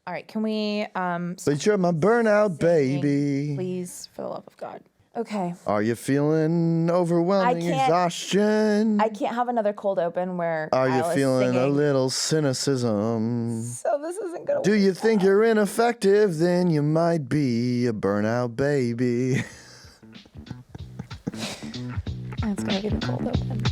All right, can we But you're my burnout singing, baby. please, for the love of God. Okay. Are you feeling overwhelming exhaustion? I can't have another cold open where Are you Kyle is feeling a singing. little cynicism? So this isn't gonna Do work you out. think you're ineffective? Then you might be a burnout baby. It's gonna be the cold open.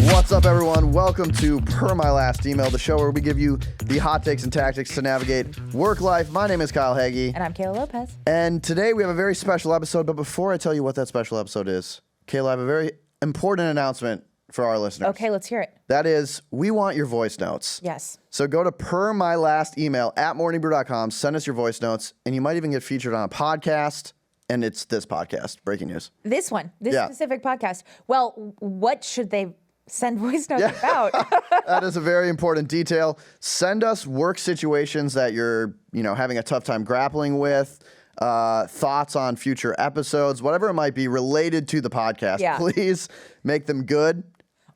What's up, everyone? Welcome to Per My Last Email, the show where we give you the hot takes and tactics to navigate work life. My name is Kyle Hagee. And I'm Kaila Lopez. And today we have a very special episode. But before I tell you what that special episode is, Kayla, I have a very important announcement for our listeners. Okay, let's hear it. That is, we want your voice notes. Yes. So go to Per My Last Email at morningbrew.com, send us your voice notes, and you might even get featured on a podcast. And it's this podcast, breaking news. This specific podcast. Well, what should they send voice notes about? That is a very important detail. Send us work situations that you're, having a tough time grappling with, thoughts on future episodes, whatever it might be related to the podcast. Yeah. Please make them good.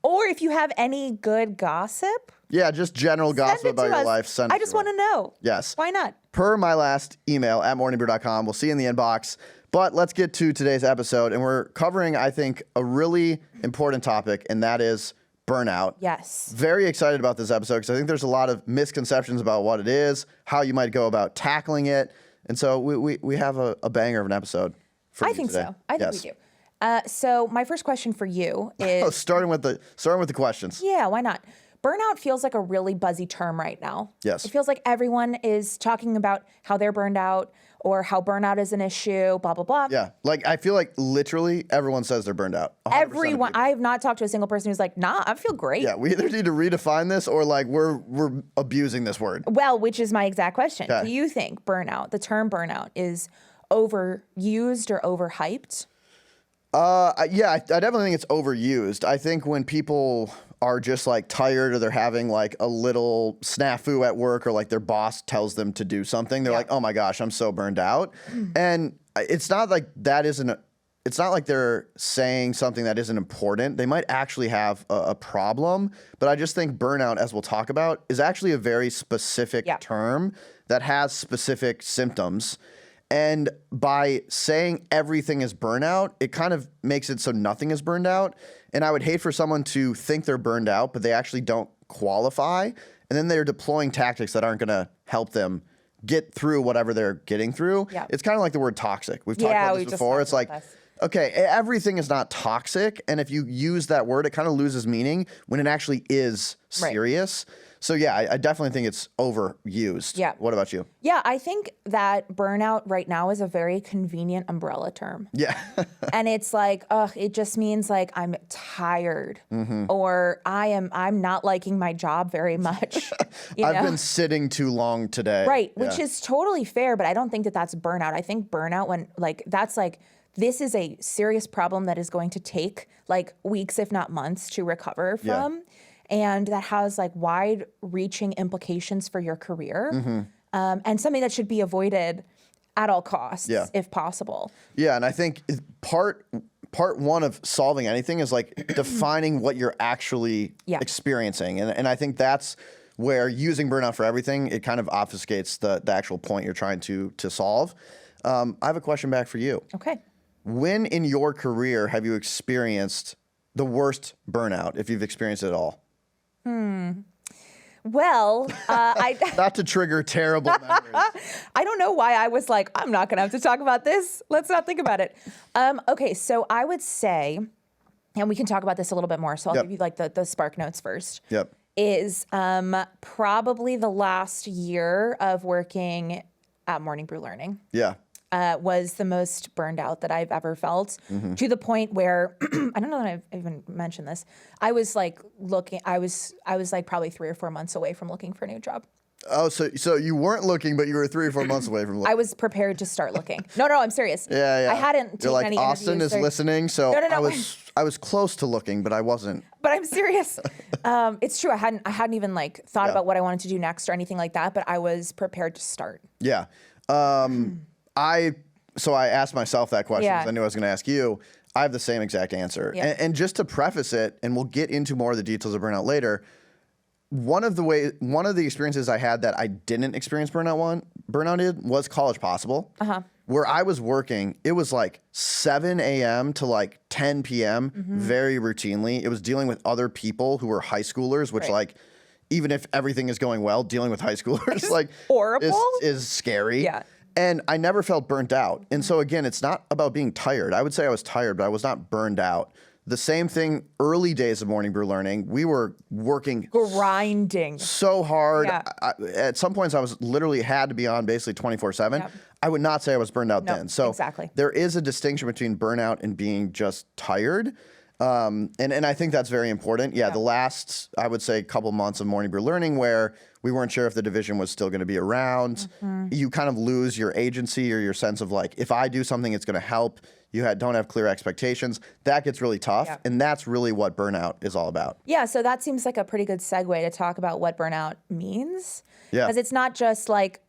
Or if you have any good gossip, Yeah, just general gossip send it about to your us. life. Send I just want to know. Yes. Why not? Per my last email at morningbrew.com. We'll see you in the inbox. But let's get to today's episode. And we're covering, I think, a really important topic, and that is burnout. Yes. Very excited about this episode because I think there's a lot of misconceptions about what it is, how you might go about tackling it. And so we have a banger of an episode for you I think today. so. I think we do. So my first question for you is... starting with the questions. Yeah, why not? Burnout feels like a really buzzy term right now. Yes. It feels like everyone is talking about how they're burned out or how burnout is an issue, blah, blah, blah. Yeah. I feel like literally everyone says they're burned out. 100% of Everyone. people. I have not talked to a single person who's like, nah, I feel great. Yeah, we either need to redefine this or we're abusing this word. Well, which is my exact question. Okay. Do you think the term burnout is overused or overhyped? Yeah, I definitely think it's overused. I think when people are just tired or they're having a little snafu at work or their boss tells them to do something, they're like, oh my gosh, I'm so burned out. And it's not like it's not like they're saying something that isn't important. They might actually have a problem, but I just think burnout, as we'll talk about, is actually a very specific term that has specific symptoms. And by saying everything is burnout, it kind of makes it so nothing is burned out. And I would hate for someone to think they're burned out, but they actually don't qualify. And then they're deploying tactics that aren't going to help them get through whatever they're getting through. Yeah. It's kind of like the word toxic. We've talked about this before. It's like, okay, everything is not toxic. And if you use that word, it kind of loses meaning when it actually is serious. Right. So yeah, I definitely think it's overused. Yeah. What about you? Yeah, I think that burnout right now is a very convenient umbrella term. Yeah. And it's it just means I'm tired or I'm not liking my job very much. I've been sitting too long today. Right, which is totally fair, but I don't think that that's burnout. I think burnout when this is a serious problem that is going to take weeks, if not months, to recover from. Yeah. And that has wide-reaching implications for your career, and something that should be avoided at all costs, if possible. Yeah, and I think part one of solving anything is defining what you're actually experiencing, and I think that's where using burnout for everything, it kind of obfuscates the actual point you're trying to solve. I have a question back for you. Okay. When in your career have you experienced the worst burnout, if you've experienced it at all? Well, not to trigger terrible memories. I don't know why I was I'm not going to have to talk about this. Let's not think about it. Okay, so I would say, and we can talk about this a little bit more, so I'll give you the spark notes first. Yep. Is probably the last year of working at Morning Brew Learning. Yeah. Was the most burned out that I've ever felt, to the point where I don't know that I've even mentioned this. I was looking. I was probably 3 or 4 months away from looking for a new job. Oh, so you weren't looking, but you were 3 or 4 months away from looking. I was prepared to start looking. No, I'm serious. Yeah. I hadn't taken any Austin interviews. is listening, so No. I was close to looking, but I wasn't. But I'm serious. It's true. I hadn't even thought about what I wanted to do next or anything like that. But I was prepared to start. Yeah. I asked myself that question because I knew I was going to ask you. I have the same exact answer. Yeah. And just to preface it, and we'll get into more of the details of burnout later, one of the experiences I had that I didn't experience burnout in was College Possible. Where I was working, it was like 7 a.m. to like 10 p.m. Very routinely. It was dealing with other people who were high schoolers, which like, even if everything is going well, dealing with high schoolers like horrible is scary. Yeah. And I never felt burnt out. And so again, it's not about being tired. I would say I was tired, but I was not burned out. The same thing, early days of Morning Brew Learning, we were working grinding so hard. Yeah. At some points, I was literally had to be on basically 24/7. Yep. I would not say I was burned out then. So exactly. there is a distinction between burnout and being just tired. And I think that's very important. Yeah, the last, I would say, couple months of Morning Brew Learning where we weren't sure if the division was still going to be around. You kind of lose your agency or your sense of like, if I do something, it's going to help. You don't have clear expectations. That gets really tough. Yep. And that's really what burnout is all about. Yeah, so that seems like a pretty good segue to talk about what burnout means. Yeah. Because it's not just like,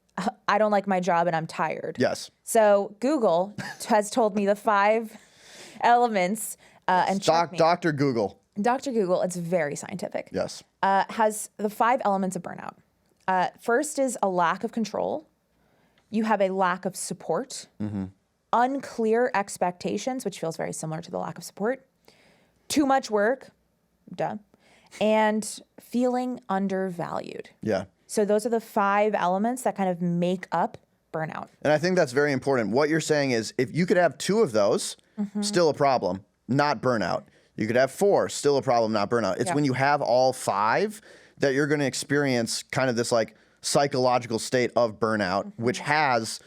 I don't like my job and I'm tired. Yes. So Google has told me the 5 elements and check me. Dr. Google. Dr. Google, it's very scientific. Yes. Has the 5 elements of burnout. First is a lack of control. You have a lack of support. Unclear expectations, which feels very similar to the lack of support. Too much work, duh. And feeling undervalued. Yeah. So those are the 5 elements that kind of make up burnout. And I think that's very important. What you're saying is if you could have 2 of those, still a problem, not burnout. You could have 4, still a problem, not burnout. It's when you have all 5 that you're going to experience kind of this like psychological state of burnout, which has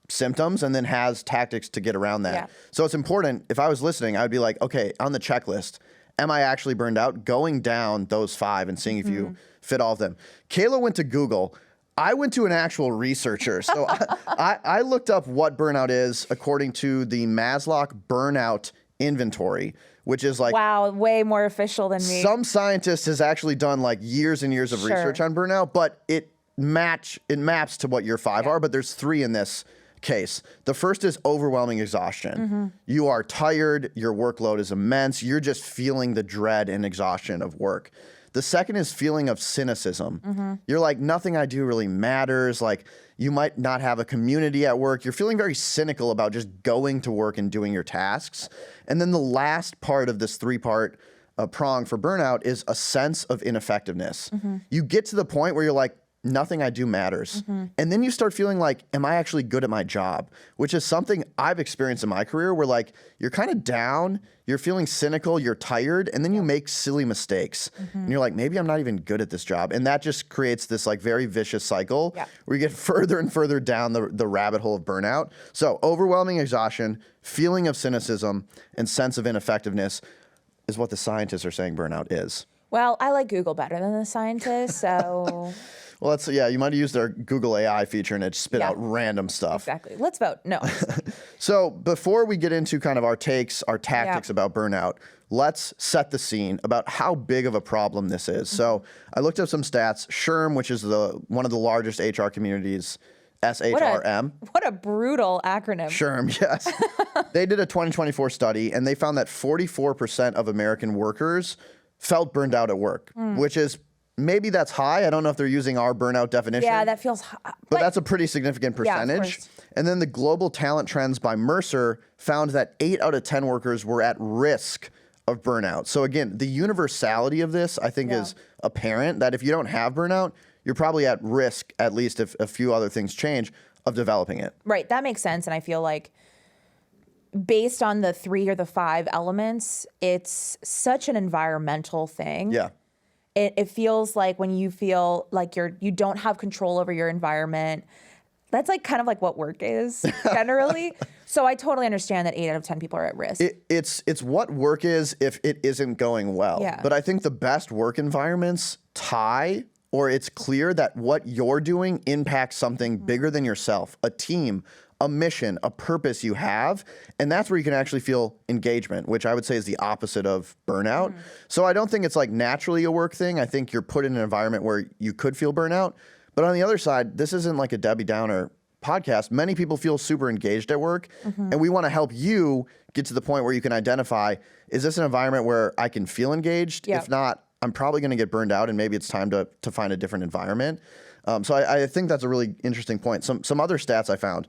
symptoms and then has tactics to get around that. Yeah. So it's important. If I was listening, I would be like, okay, on the checklist, am I actually burned out? Going down those 5 and seeing if you fit all of them. Kayla went to Google. I went to an actual researcher. So I looked up what burnout is according to the Maslow Burnout Inventory, which is like, wow, way more official than me. some scientist has actually done like years and years of research on burnout, but it maps to what your 5 are, but there's 3 in this case. The first is overwhelming exhaustion. You are tired, your workload is immense, you're just feeling the dread and exhaustion of work. The second is feeling of cynicism. You're like, nothing I do really matters. Like, you might not have a community at work. You're feeling very cynical about just going to work and doing your tasks. And then the last part of this 3-part prong for burnout is a sense of ineffectiveness. You get to the point where you're like, nothing I do matters. And then you start feeling like, am I actually good at my job? Which is something I've experienced in my career where like, you're kind of down, you're feeling cynical, you're tired, and then you make silly mistakes. And you're like, maybe I'm not even good at this job. And that just creates this like very vicious cycle where you get further and further down the rabbit hole of burnout. So overwhelming exhaustion, feeling of cynicism, and sense of ineffectiveness is what the scientists are saying burnout is. Well, I like Google better than the scientists, so... Well, you might have used their Google AI feature and it spit out random stuff. Exactly. Let's vote. No. So before we get into kind of our takes, our tactics about burnout, let's set the scene about how big of a problem this is. So I looked up some stats. SHRM, which is one of the largest HR communities, SHRM. What a brutal acronym. SHRM, yes. They did a 2024 study and they found that 44% of American workers felt burned out at work, which is maybe that's high. I don't know if they're using our burnout definition. Yeah, that feels high. But that's a pretty significant percentage. Yeah, of course. And then the Global Talent Trends by Mercer found that 8 out of 10 workers were at risk of burnout. So again, the universality of this, I think, is apparent that if you don't have burnout, you're probably at risk, at least if a few other things change, of developing it. Right. That makes sense. And I feel like based on the 3 or the 5 elements, it's such an environmental thing. Yeah. It feels like when you feel like you don't have control over your environment, that's like kind of like what work is generally. So I totally understand that 8 out of 10 people are at risk. It's what work is if it isn't going well. Yeah. But I think the best work environments tie, or it's clear that what you're doing impacts something bigger than yourself, a team, a mission, a purpose you have. And that's where you can actually feel engagement, which I would say is the opposite of burnout. So I don't think it's like naturally a work thing. I think you're put in an environment where you could feel burnout. But on the other side, this isn't like a Debbie Downer podcast, many people feel super engaged at work, and we want to help you get to the point where you can identify, is this an environment where I can feel engaged? Yep. If not, I'm probably going to get burned out, and maybe it's time to find a different environment. So I think that's a really interesting point. Some other stats I found.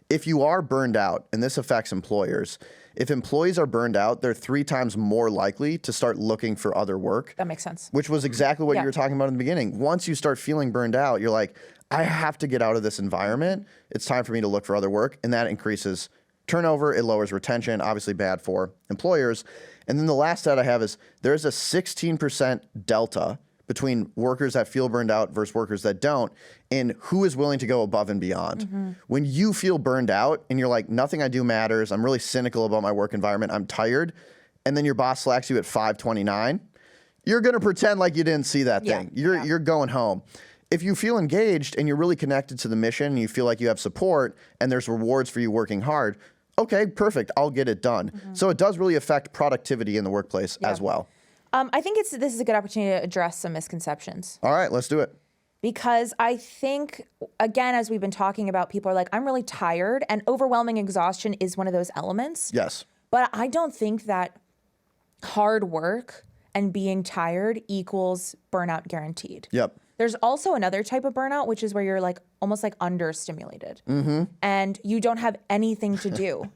If you are burned out, and this affects employers, if employees are burned out, they're 3 times more likely to start looking for other work. That makes sense. Which was exactly what you were talking about in the beginning. Once you start feeling burned out, you're like, I have to get out of this environment. It's time for me to look for other work. And that increases turnover. It lowers retention, obviously bad for employers. And then the last stat I have is there's a 16% delta between workers that feel burned out versus workers that don't, and who is willing to go above and beyond. When you feel burned out and you're like, nothing I do matters, I'm really cynical about my work environment, I'm tired, and then your boss slacks you at 5:29, you're gonna pretend like you didn't see that thing. You're going home. If you feel engaged and you're really connected to the mission and you feel like you have support and there's rewards for you working hard, okay, perfect, I'll get it done. So it does really affect productivity in the workplace as well. I think this is a good opportunity to address some misconceptions. All right, let's do it. Because I think, again, as we've been talking about, people are like, I'm really tired, and overwhelming exhaustion is one of those elements. Yes. But I don't think that hard work and being tired equals burnout guaranteed. Yep. There's also another type of burnout, which is where you're like almost like understimulated and you don't have anything to do.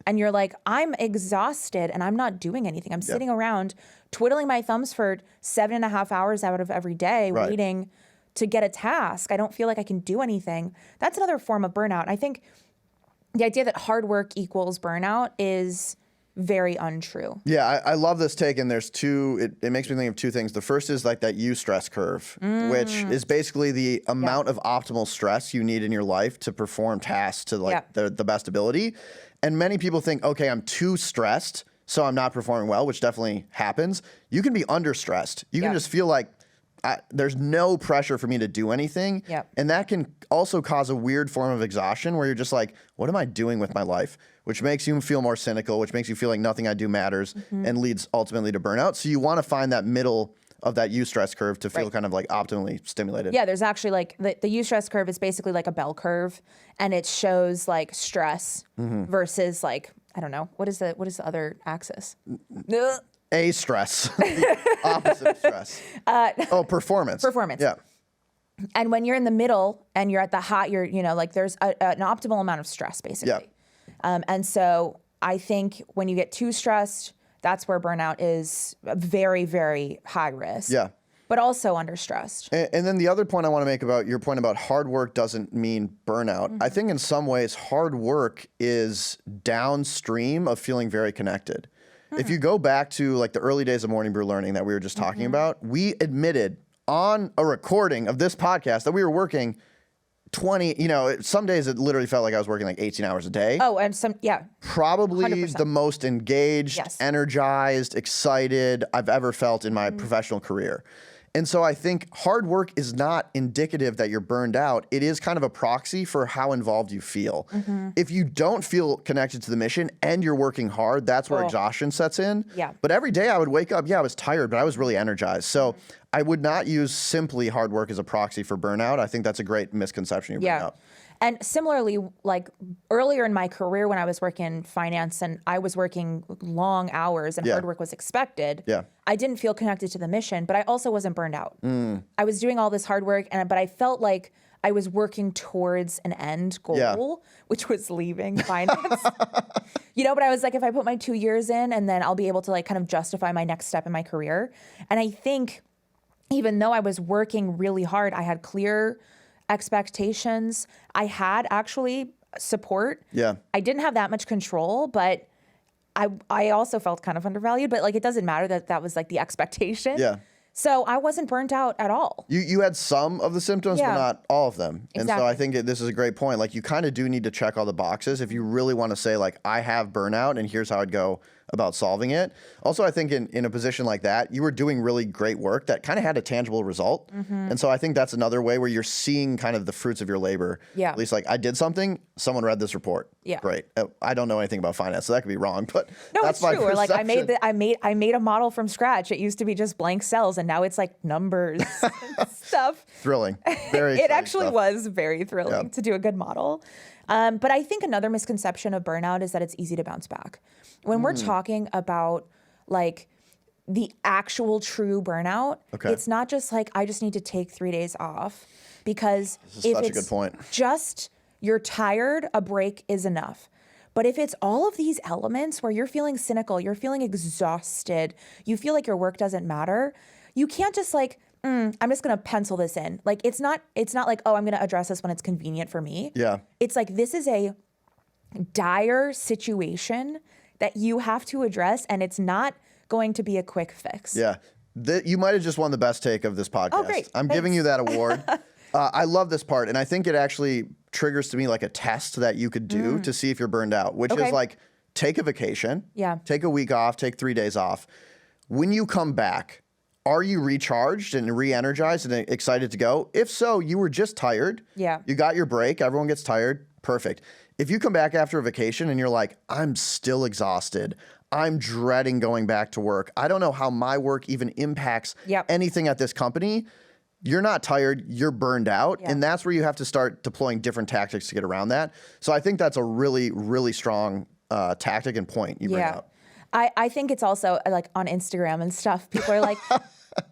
And you're like, I'm exhausted and I'm not doing anything. I'm sitting around twiddling my thumbs for 7.5 hours out of every day, waiting to get a task. I don't feel like I can do anything. That's another form of burnout. I think the idea that hard work equals burnout is very untrue. Yeah, I love this take, and there's it makes me think of 2 things. The first is like that stress curve, which is basically the amount of optimal stress you need in your life to perform tasks to like the best ability. And many people think, okay, I'm too stressed, so I'm not performing well, which definitely happens. You can be under stressed. You can just feel like there's no pressure for me to do anything. And that can also cause a weird form of exhaustion where you're just like, what am I doing with my life? Which makes you feel more cynical, which makes you feel like nothing I do matters and leads ultimately to burnout. So you want to find that middle of that stress curve to feel kind of like optimally stimulated. Yeah, there's actually like the stress curve is basically like a bell curve, and it shows like stress versus like, I don't know, what is the other axis? A stress, opposite of stress. Performance. Performance. Yeah. And when you're in the middle and you're at the hot, like there's an optimal amount of stress basically. And so I think when you get too stressed, that's where burnout is very, very high risk. Yeah. But also under stressed. And then the other point I want to make about your point about hard work doesn't mean burnout. I think in some ways hard work is downstream of feeling very connected. If you go back to like the early days of Morning Brew Learning that we were just talking about, we admitted on a recording of this podcast that we were working 20, some days it literally felt like I was working like 18 hours a day. Oh, and Probably 100%. the most engaged, energized, excited I've ever felt in my professional career. And so I think hard work is not indicative that you're burned out. It is kind of a proxy for how involved you feel. If you don't feel connected to the mission and you're working hard, that's where exhaustion sets in. But every day I would wake up, I was tired, but I was really energized. So I would not use simply hard work as a proxy for burnout. I think that's a great misconception you bring up. And similarly, like earlier in my career when I was working in finance and I was working long hours and hard work was expected, I didn't feel connected to the mission, but I also wasn't burned out. I was doing all this hard work, but I felt like I was working towards an end goal, which was leaving finance. But I was like, if I put my 2 years in and then I'll be able to like kind of justify my next step in my career. And I think even though I was working really hard, I had clear expectations. I had actually support. I didn't have that much control, but I also felt kind of undervalued, but like it doesn't matter that was like the expectation. So I wasn't burnt out at all. You had some of the symptoms, but not all of them. And so I think this is a great point. Like you kind of do need to check all the boxes if you really want to say like, I have burnout and here's how I'd go about solving it. Also, I think in a position like that, you were doing really great work that kind of had a tangible result. And so I think that's another way where you're seeing kind of the fruits of your labor. Yeah. At least like I did something, someone read this report. Yeah. Great. I don't know anything about finance, so that could be wrong, but no, that's it's my true. Or like I perception. made a model from scratch. It used to be just blank cells and now it's like numbers and stuff. Thrilling. Very It actually stuff. was very thrilling to do a good model. But I think another misconception of burnout is that it's easy to bounce back. When we're talking about like the actual true burnout, it's not just like, I just need to take 3 days off, because This is such a good point. Just you're tired, a break is enough. But if it's all of these elements where you're feeling cynical, you're feeling exhausted, you feel like your work doesn't matter, you can't just like, I'm just gonna pencil this in. Like it's not like, oh, I'm gonna address this when it's convenient for me. Yeah. It's like, this is a dire situation that you have to address, and it's not going to be a quick fix. Yeah. You might have just won the best take of this podcast. Oh, great. I'm giving you that award. I love this part, and I think it actually triggers to me like a test that you could do to see if you're burned out, which is like, take a vacation, take a week off, take 3 days off. When you come back, are you recharged and re-energized and excited to go? If so, you were just tired. Yeah. You got your break. Everyone gets tired. Perfect. If you come back after a vacation and you're like, I'm still exhausted, I'm dreading going back to work, I don't know how my work even impacts anything at this company, you're not tired, you're burned out. And that's where you have to start deploying different tactics to get around that. So I think that's a really, really strong tactic and point you bring up. I think it's also like on Instagram and stuff, people are like,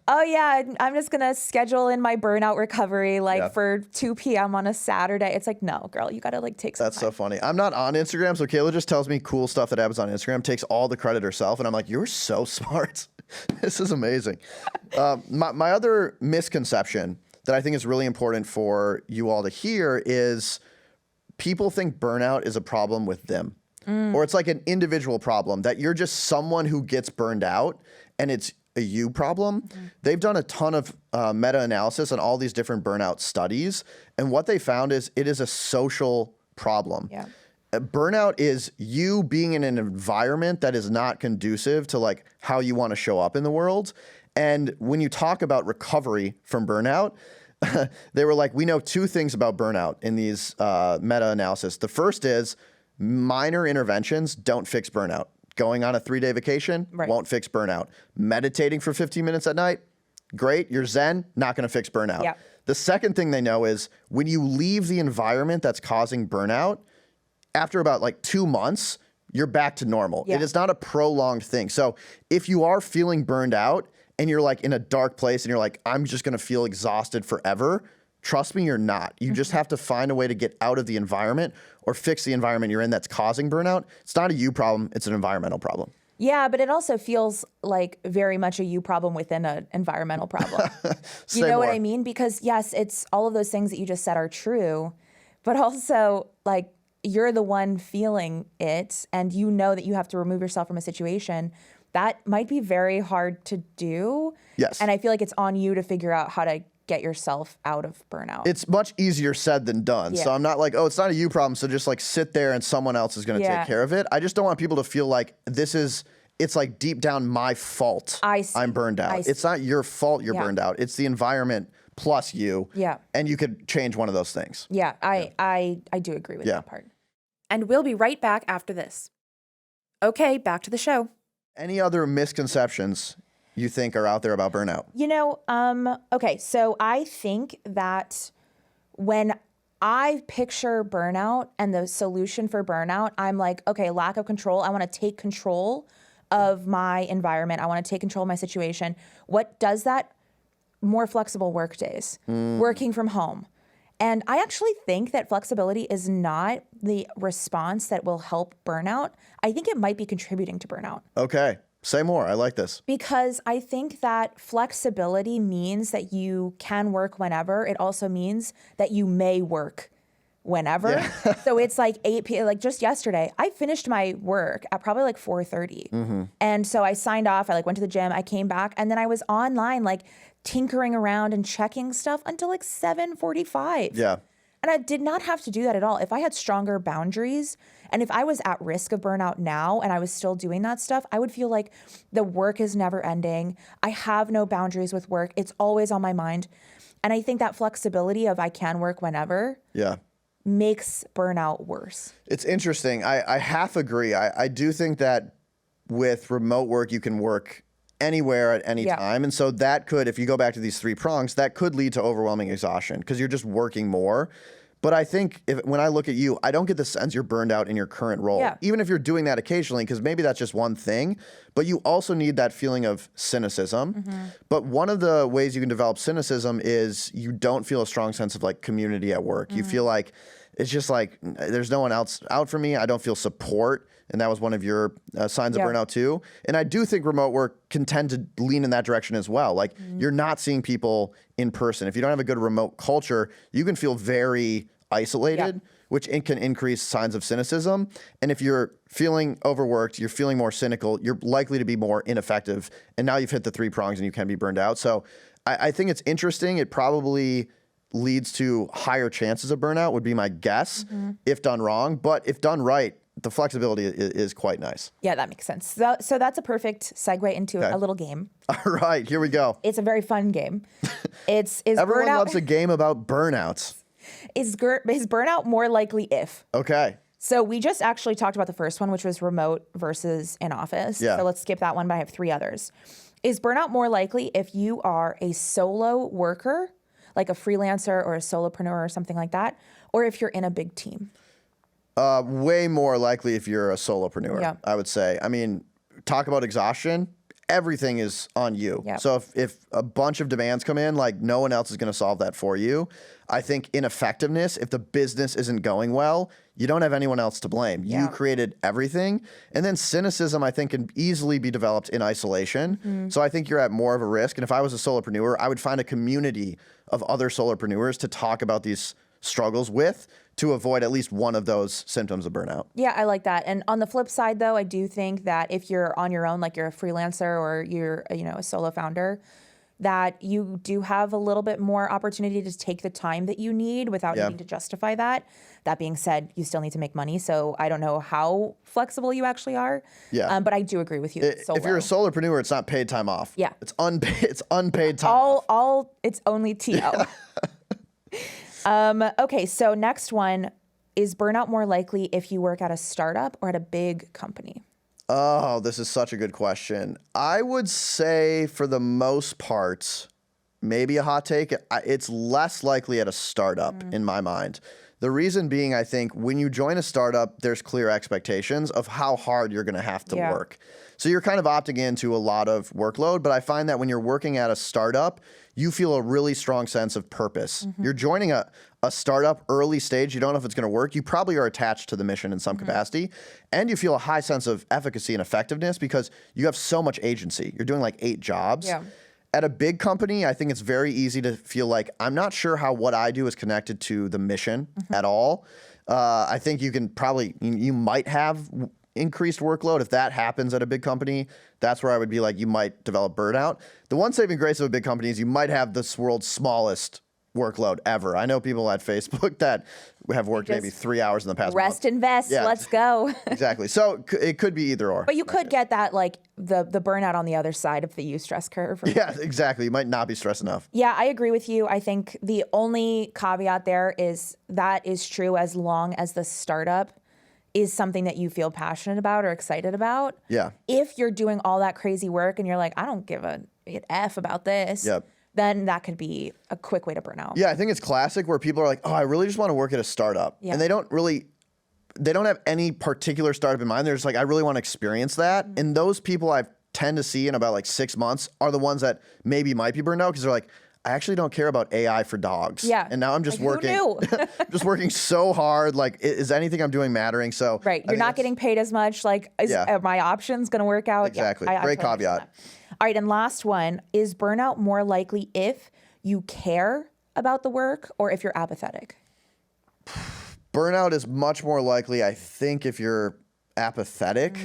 oh yeah, I'm just gonna schedule in my burnout recovery for 2 p.m. on a Saturday. It's like, no, girl, you gotta like take some That's time. so funny. I'm not on Instagram, so Kaila just tells me cool stuff that happens on Instagram, takes all the credit herself, and I'm like, you're so smart. This is amazing. My other misconception that I think is really important for you all to hear is people think burnout is a problem with them. Or it's like an individual problem, that you're just someone who gets burned out and it's a you problem. They've done a ton of meta-analysis on all these different burnout studies. And what they found is it is a social problem. Yeah. Burnout is you being in an environment that is not conducive to like how you want to show up in the world. And when you talk about recovery from burnout, they were like, we know 2 things about burnout in these meta-analysis. The first is minor interventions don't fix burnout. Going on a 3-day vacation won't fix burnout. Meditating for 15 minutes at night, great, you're zen, not gonna fix burnout. Yeah. The second thing they know is when you leave the environment that's causing burnout, after about like 2 months, you're back to normal. Yeah. It is not a prolonged thing. So if you are feeling burned out and you're like in a dark place and you're like, I'm just gonna feel exhausted forever, trust me, you're not. You just have to find a way to get out of the environment or fix the environment you're in that's causing burnout. It's not a you problem, it's an environmental problem. Yeah, but it also feels like very much a you problem within an environmental problem. You know what I mean? Because yes, it's all of those things that you just said are true, but also like you're the one feeling it and you know that you have to remove yourself from a situation. That might be very hard to do. Yes. And I feel like it's on you to figure out how to get yourself out of burnout. It's much easier said than done. So I'm not like, oh, it's not a you problem, so just like sit there and someone else is going to take care of it. I just don't want people to feel like it's like deep down my fault I'm burned out. It's not your fault you're burned out. It's the environment plus you. Yeah. And you could change one of those things. Yeah, I do agree with that part. And we'll be right back after this. Okay, back to the show. Any other misconceptions you think are out there about burnout? You know, okay, so I think that when I picture burnout and the solution for burnout, I'm like, okay, lack of control. I want to take control of my environment. I want to take control of my situation. What does that? More flexible work days, working from home. And I actually think that flexibility is not the response that will help burnout. I think it might be contributing to burnout. Okay. Say more. I like this. Because I think that flexibility means that you can work whenever. It also means that you may work whenever. Yeah. So it's like 8 p.m. Like just yesterday, I finished my work at probably like 4:30. And so I signed off. I like went to the gym. I came back and then I was online like tinkering around and checking stuff until like 7:45. Yeah. And I did not have to do that at all. If I had stronger boundaries and if I was at risk of burnout now and I was still doing that stuff, I would feel like the work is never ending. I have no boundaries with work. It's always on my mind. And I think that flexibility of I can work whenever makes burnout worse. It's interesting. I half agree. I do think that with remote work, you can work anywhere at any time. And so that could, if you go back to these 3 prongs, that could lead to overwhelming exhaustion because you're just working more. But I think when I look at you, I don't get the sense you're burned out in your current role. Yeah. Even if you're doing that occasionally, because maybe that's just one thing, but you also need that feeling of cynicism. But one of the ways you can develop cynicism is you don't feel a strong sense of like community at work. You feel like it's just like there's no one else out for me. I don't feel support. And that was one of your signs of burnout too. And I do think remote work can tend to lean in that direction as well. Like you're not seeing people in person. If you don't have a good remote culture, you can feel very isolated, which can increase signs of cynicism. And if you're feeling overworked, you're feeling more cynical, you're likely to be more ineffective. And now you've hit the 3 prongs and you can be burned out. So I think it's interesting. It probably leads to higher chances of burnout would be my guess if done wrong. But if done right, the flexibility is quite nice. Yeah, that makes sense. So that's a perfect segue into a little game. All right, here we go. It's a very fun game. Everyone loves a game about burnouts. Is burnout more likely if? Okay. So we just actually talked about the first one, which was remote versus in office. Yeah. So let's skip that one, but I have 3 others. Is burnout more likely if you are a solo worker, like a freelancer or a solopreneur or something like that, or if you're in a big team? Way more likely if you're a solopreneur, I would say. I mean, talk about exhaustion. Everything is on you. Yep. So if a bunch of demands come in, like no one else is going to solve that for you. I think ineffectiveness, if the business isn't going well, you don't have anyone else to blame. You created everything. And then cynicism, I think, can easily be developed in isolation. So I think you're at more of a risk. And if I was a solopreneur, I would find a community of other solopreneurs to talk about these struggles with to avoid at least one of those symptoms of burnout. Yeah, I like that. And on the flip side, though, I do think that if you're on your own, like you're a freelancer or you're, a solo founder, that you do have a little bit more opportunity to take the time that you need without needing to justify that. That being said, you still need to make money. So I don't know how flexible you actually are. Yeah. But I do agree with you. If you're a solopreneur, it's not paid time off. Yeah. It's unpaid time off. It's only TO. Okay, so next one, is burnout more likely if you work at a startup or at a big company? Oh, this is such a good question. I would say for the most part, maybe a hot take, it's less likely at a startup in my mind. The reason being, I think when you join a startup, there's clear expectations of how hard you're going to have to work. So you're kind of opting into a lot of workload, but I find that when you're working at a startup, you feel a really strong sense of purpose. You're joining a startup early stage. You don't know if it's going to work. You probably are attached to the mission in some capacity. And you feel a high sense of efficacy and effectiveness because you have so much agency. You're doing like 8 jobs. Yeah. At a big company, I think it's very easy to feel like I'm not sure how what I do is connected to the mission at all. I think you might have increased workload. If that happens at a big company, that's where I would be like, you might develop burnout. The one saving grace of a big company is you might have this world's smallest workload ever. I know people at Facebook that have worked maybe 3 hours in the past Rest, month. invest, let's go. Exactly. So it could be either or. But you could get that, like, the burnout on the other side of the eustress curve. Yeah, exactly. You might not be stressed enough. Yeah, I agree with you. I think the only caveat there is that is true as long as the startup is something that you feel passionate about or excited about. Yeah. If you're doing all that crazy work and you're like, I don't give an F about this, then that could be a quick way to burn out. Yeah, I think it's classic where people are like, oh, I really just want to work at a startup. And they don't have any particular startup in mind. They're just like, I really want to experience that. And those people I tend to see in about like 6 months are the ones that maybe might be burned out because they're like, I actually don't care about AI for dogs. Yeah. And now I'm just like, working, just working so hard. Like, is anything I'm doing mattering? So right. You're not getting paid as much. Like, are my options going to work out? Exactly. Yeah, Great totally caveat. All right. And last one, is burnout more likely if you care about the work or if you're apathetic? Burnout is much more likely, I think, if you're apathetic.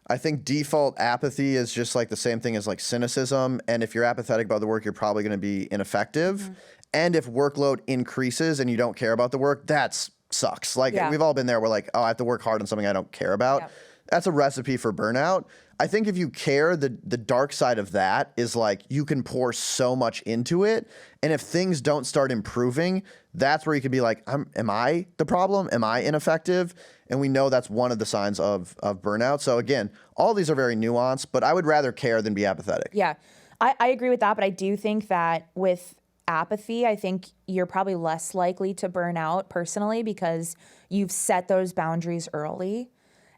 I think default apathy is just like the same thing as like cynicism. And if you're apathetic about the work, you're probably going to be ineffective. And if workload increases and you don't care about the work, that sucks. Like we've all been there. We're like, oh, I have to work hard on something I don't care about. Yep. That's a recipe for burnout. I think if you care, the dark side of that is like you can pour so much into it. And if things don't start improving, that's where you can be like, am I the problem? Am I ineffective? And we know that's one of the signs of burnout. So again, all these are very nuanced, but I would rather care than be apathetic. Yeah, I agree with that. But I do think that with apathy, I think you're probably less likely to burn out personally because you've set those boundaries early.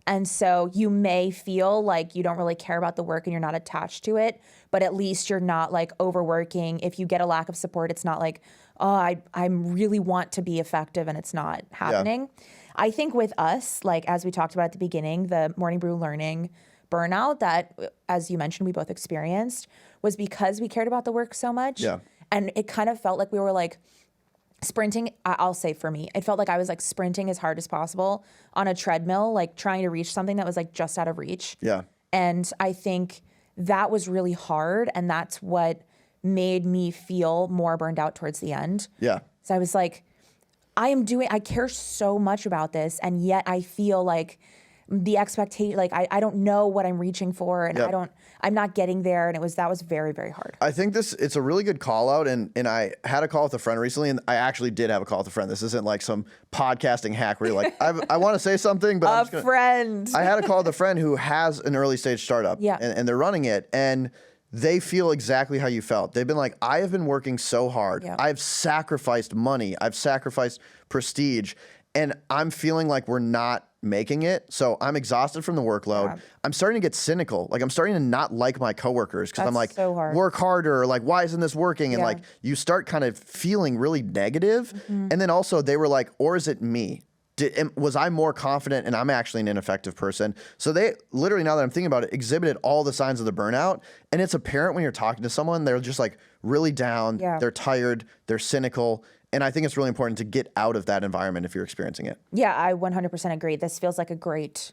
And so you may feel like you don't really care about the work and you're not attached to it, but at least you're not like overworking. If you get a lack of support, it's not like, oh, I really want to be effective and it's not happening. Yeah. I think with us, like as we talked about at the beginning, the Morning Brew Learning burnout that, as you mentioned, we both experienced was because we cared about the work so much. Yeah. And it kind of felt like we were like, sprinting, I'll say for me, it felt like I was like sprinting as hard as possible on a treadmill, like trying to reach something that was like just out of reach. Yeah. And I think that was really hard. And that's what made me feel more burned out towards the end. Yeah. So I was like, I care so much about this. And yet I feel like the expectation, like I don't know what I'm reaching for and I'm not getting there. And that was very, very hard. I think it's a really good call out. And I had a call with a friend recently and I actually did have a call with a friend. This isn't like some podcasting hack where you're like, I want to say something, but I'm just friend. I had a call with a friend who has an early stage startup and they're running it and they feel exactly how you felt. They've been like, I have been working so hard. Yeah. I've sacrificed money. I've sacrificed prestige and I'm feeling like we're not making it. So I'm exhausted from the workload. Yeah. I'm starting to get cynical. Like I'm starting to not like my coworkers because I'm like, so work harder. Like, why isn't this working? And like, you start kind of feeling really negative. Mm-hmm. And then also they were like, or is it me? Was I more confident and I'm actually an ineffective person? So they literally, now that I'm thinking about it, exhibited all the signs of the burnout. And it's apparent when you're talking to someone, they're just like really down. Yeah. They're tired. They're cynical. And I think it's really important to get out of that environment if you're experiencing it. Yeah, I 100% agree. This feels like a great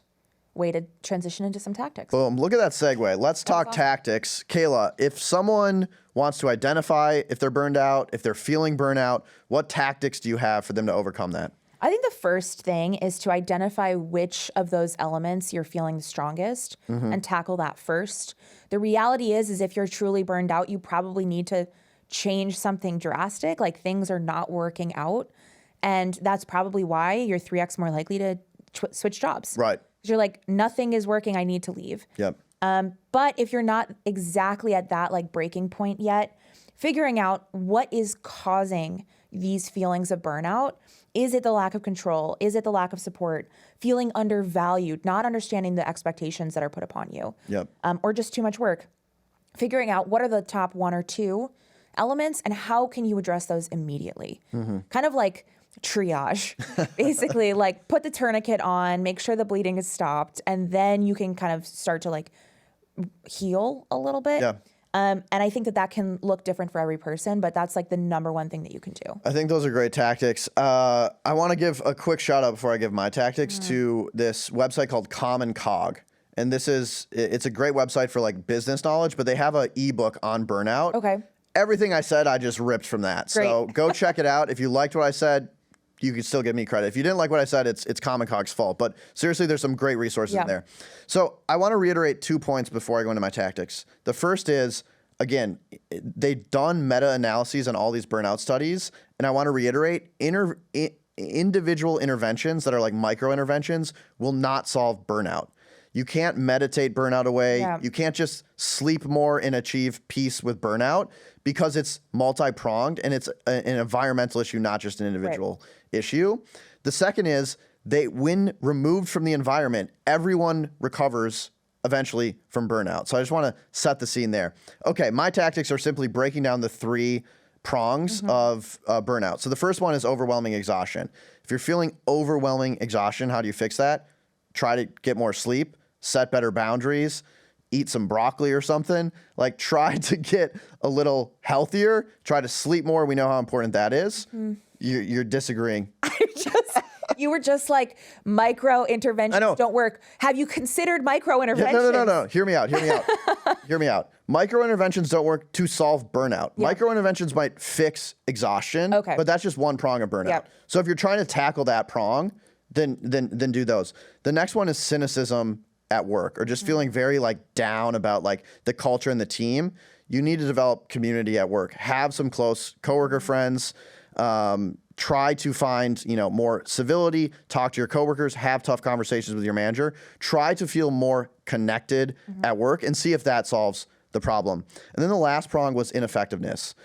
way to transition into some tactics. Boom. Look at that segue. Let's talk tactics. Kayla, if someone wants to identify if they're burned out, if they're feeling burnout, what tactics do you have for them to overcome that? I think the first thing is to identify which of those elements you're feeling the strongest and tackle that first. The reality is if you're truly burned out, you probably need to change something drastic, like things are not working out. And that's probably why you're 3x more likely to switch jobs. Right. Because you're like, nothing is working, I need to leave. Yep. But if you're not exactly at that like breaking point yet, figuring out what is causing these feelings of burnout. Is it the lack of control? Is it the lack of support? Feeling undervalued, not understanding the expectations that are put upon you. Yep. Or just too much work. Figuring out what are the top 1 or 2 elements and how can you address those immediately? Mm-hmm. Kind of like triage, basically like put the tourniquet on, make sure the bleeding is stopped, and then you can kind of start to like heal a little bit. Yeah. And I think that can look different for every person, but that's like the number one thing that you can do. I think those are great tactics. I want to give a quick shout out before I give my tactics to this website called Common Cog. And it's a great website for like business knowledge, but they have an ebook on burnout. Okay. Everything I said, I just ripped from that. Great. So go check it out. If you liked what I said, you can still give me credit. If you didn't like what I said, it's Common Cog's fault. But seriously, there's some great resources in there. So I want to reiterate 2 points before I go into my tactics. The first is, again, they've done meta-analyses on all these burnout studies. And I want to reiterate, individual interventions that are like micro-interventions will not solve burnout. You can't meditate burnout away. Yeah. You can't just sleep more and achieve peace with burnout because it's multi-pronged and it's an environmental issue, not just an individual issue. The second is when removed from the environment, everyone recovers eventually from burnout. So I just want to set the scene there. Okay, my tactics are simply breaking down the 3 prongs of burnout. So the first one is overwhelming exhaustion. If you're feeling overwhelming exhaustion, how do you fix that? Try to get more sleep, set better boundaries, eat some broccoli or something. Like try to get a little healthier, try to sleep more. We know how important that is. You're disagreeing. You were just like, micro interventions don't work. Have you considered micro interventions? No. Hear me out. Hear me out. Micro interventions don't work to solve burnout. Yeah. Micro interventions might fix exhaustion, but that's just one prong of burnout. Yep. So if you're trying to tackle that prong, then do those. The next one is cynicism at work, or just feeling very like down about like the culture and the team. You need to develop community at work. Have some close coworker friends. Try to find, more civility, talk to your coworkers, have tough conversations with your manager. Try to feel more connected at work and see if that solves the problem. And then the last prong was ineffectiveness.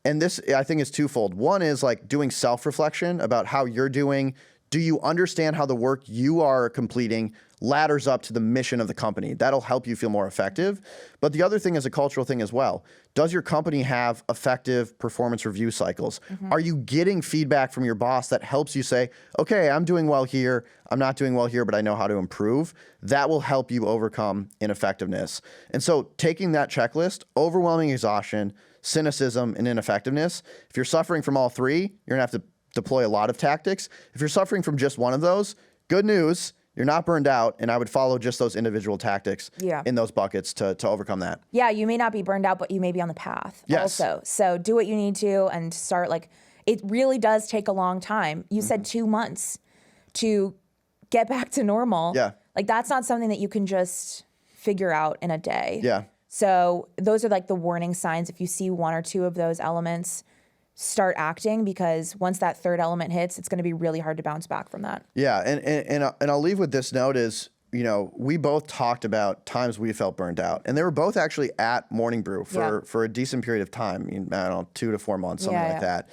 And this, I think, is twofold. One is like doing self-reflection about how you're doing. Do you understand how the work you are completing ladders up to the mission of the company? That'll help you feel more effective. But the other thing is a cultural thing as well. Does your company have effective performance review cycles? Are you getting feedback from your boss that helps you say, okay, I'm doing well here, I'm not doing well here, but I know how to improve? That will help you overcome ineffectiveness. And so taking that checklist, overwhelming exhaustion, cynicism, and ineffectiveness, if you're suffering from all three, you're gonna have to deploy a lot of tactics. If you're suffering from just one of those, good news, you're not burned out, and I would follow just those individual tactics in those buckets to overcome that. Yeah, you may not be burned out, but you may be on the path also. So do what you need to and start, like, it really does take a long time. You said 2 months to get back to normal. Yeah. Like, that's not something that you can just figure out in a day. Yeah. So those are like the warning signs. If you see one or two of those elements, start acting, because once that third element hits, it's going to be really hard to bounce back from that. Yeah, and I'll leave with this note is, we both talked about times we felt burned out, and they were both actually at Morning Brew for a decent period of time. I don't know, 2 to 4 months, something like that.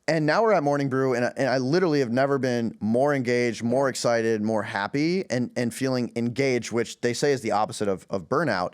And now we're at Morning Brew, and I literally have never been more engaged, more excited, more happy, and feeling engaged, which they say is the opposite of burnout.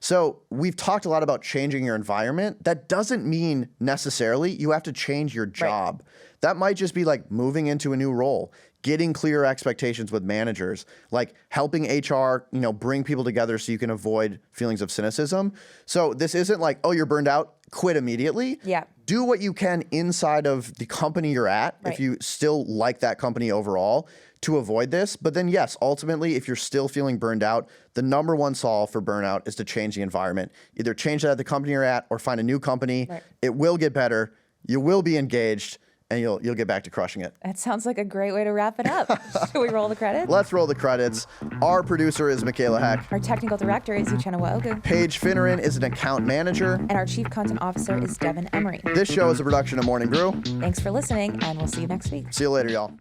So we've talked a lot about changing your environment. That doesn't mean necessarily you have to change your job. That might just be like moving into a new role, getting clear expectations with managers, like helping HR, bring people together so you can avoid feelings of cynicism. So this isn't like, oh, you're burned out, quit immediately. Yeah. Do what you can inside of the company you're at, if you still like that company overall, to avoid this. But then yes, ultimately, if you're still feeling burned out, the number one solve for burnout is to change the environment. Either change that at the company you're at or find a new company. It will get better. You will be engaged, and you'll get back to crushing it. That sounds like a great way to wrap it up. Should we roll the credits? Let's roll the credits. Our producer is Michaela Heck. Our technical director is Uchenna Ogu. Paige Finneran is an account manager. And our chief content officer is Devin Emery. This show is a production of Morning Brew. Thanks for listening, and we'll see you next week. See you later, y'all.